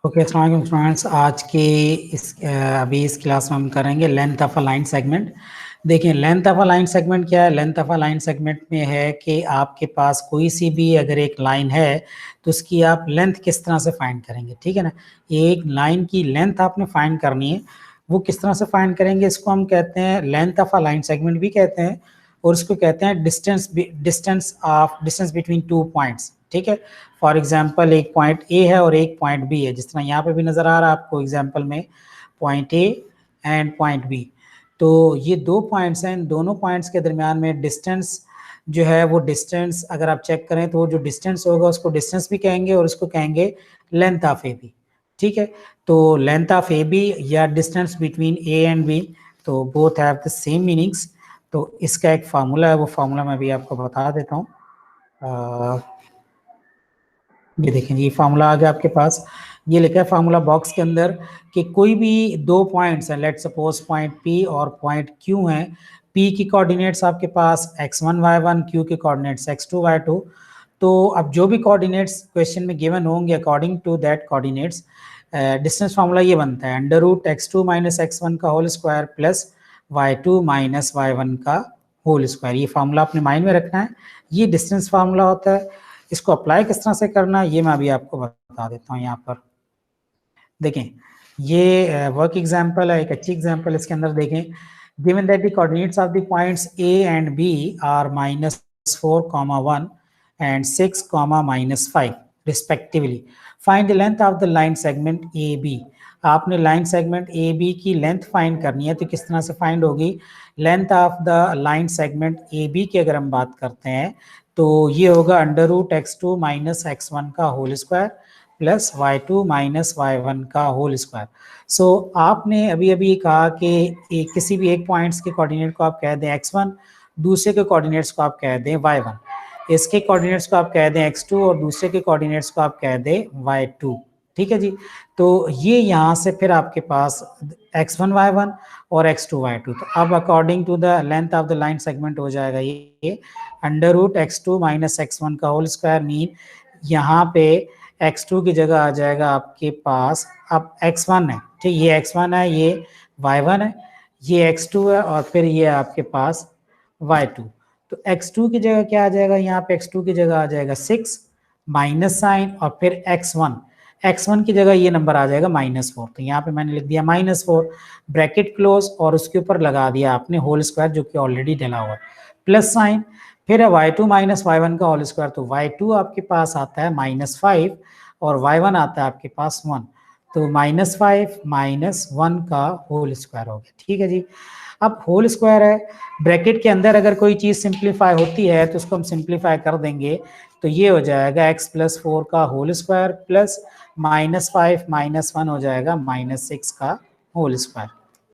Okay, अस्सलाम वालेकुम students. आज के अभी इस क्लास में हम करेंगे length of a line segment. देखिए, length of a line segment क्या है। Length of a line segment में है कि आपके पास कोई सी भी अगर एक लाइन है तो उसकी आप लेंथ किस तरह से फाइंड करेंगे, ठीक है ना। एक लाइन की लेंथ आपने फाइंड करनी है, वो किस तरह से फाइंड करेंगे, इसको हम कहते हैं length of a line segment भी कहते हैं, और इसको कहते हैं डिस्टेंस बिटवीन टू पॉइंट्स, ठीक है। फॉर एग्जाम्पल, एक पॉइंट ए है और एक पॉइंट बी है, जिस तरह यहाँ पे भी नजर आ रहा है आपको एग्जाम्पल में, point A and point B. तो ये दो पॉइंट्स हैं, इन दोनों पॉइंट्स के दरमियान में डिस्टेंस जो है वो डिस्टेंस अगर आप चेक करें तो वो जो डिस्टेंस होगा उसको डिस्टेंस भी कहेंगे और उसको कहेंगे लेंथ ऑफ ए बी, ठीक है। तो लेंथ ऑफ ए बी या distance between A and B, तो both have the same meanings. तो इसका एक फार्मूला है, वो फार्मूला मैं भी आपको बता देता हूँ। ये देखें, ये फार्मूला आ गया आपके पास। ये लिखा है फार्मूला बॉक्स के अंदर कि कोई भी दो पॉइंट्स हैं, लेट सपोज पॉइंट पी और पॉइंट क्यू हैं। पी की कोऑर्डिनेट्स आपके पास x1 y1, क्यू के कोऑर्डिनेट्स x2 y2। तो अब जो भी कोऑर्डिनेट्स क्वेश्चन में गिवन होंगे, according to that coordinates distance formula ये बनता है under root x2 minus x1 का whole square plus y2 minus y1 का होल स्क्वायर। ये फार्मूला अपने माइंड में रखना है, ये डिस्टेंस फार्मूला होता है। इसको अप्लाई किस तरह से करना है ये मैं अभी आपको बता देता हूँ। यहाँ पर देखें, ये वर्क एग्जांपल है, एक अच्छी एग्जांपल। इसके अंदर देखें, given that the coordinates of the points A and B are -4, 1 and 6, -5 respectively, find the length of the line segment A B. आपने लाइन सेगमेंट ए बी की लेंथ फाइंड करनी है, तो किस तरह से फाइंड होगी। Length of the line segment A B की अगर हम बात करते हैं तो ये होगा under root x2 minus x1 का whole square plus y2 minus y1 का होल स्क्वायर। सो आपने अभी अभी कहा कि किसी भी एक पॉइंट्स के कोऑर्डिनेट को आप कह दें x1, दूसरे के कोऑर्डिनेट्स को आप कह दें y1, इसके कोऑर्डिनेट्स को आप कह दें x2 और दूसरे के कोऑर्डिनेट्स को आप कह दें y2, ठीक है जी। तो ये यहाँ से फिर आपके पास x1 y1 और x2 y2, तो अब according to the length of the line segment हो जाएगा ये under root x2 minus x1 का होल स्क्वायर। मीन यहाँ पे x2 की जगह आ जाएगा आपके पास, अब x1 है, ठीक, ये x1 है, ये y1 है, ये x2 है और फिर ये आपके पास y2। तो x2 की जगह क्या आ जाएगा, यहाँ पे x2 की जगह आ जाएगा 6 माइनस साइन और फिर x1 की जगह ये नंबर आ जाएगा -4। तो यहाँ पे मैंने लिख दिया -4 ब्रैकेट क्लोज और उसके ऊपर लगा दिया आपने होल स्क्वायर जो कि ऑलरेडी डला हुआ है, प्लस साइन, फिर है y2 माइनस y1 का होल स्क्वायर। तो y2 आपके पास आता है -5 और y1 आता है आपके पास 1, तो -5 माइनस 1 का होल स्क्वायर हो गया, ठीक है जी। अब होल स्क्वायर है, ब्रैकेट के अंदर अगर कोई चीज सिंप्लीफाई होती है तो उसको हम सिंप्लीफाई कर देंगे, तो ये हो जाएगा x प्लस 4 का होल स्क्वायर प्लस -5 माइनस 1 हो जाएगा -6 का होल स्क्वायर।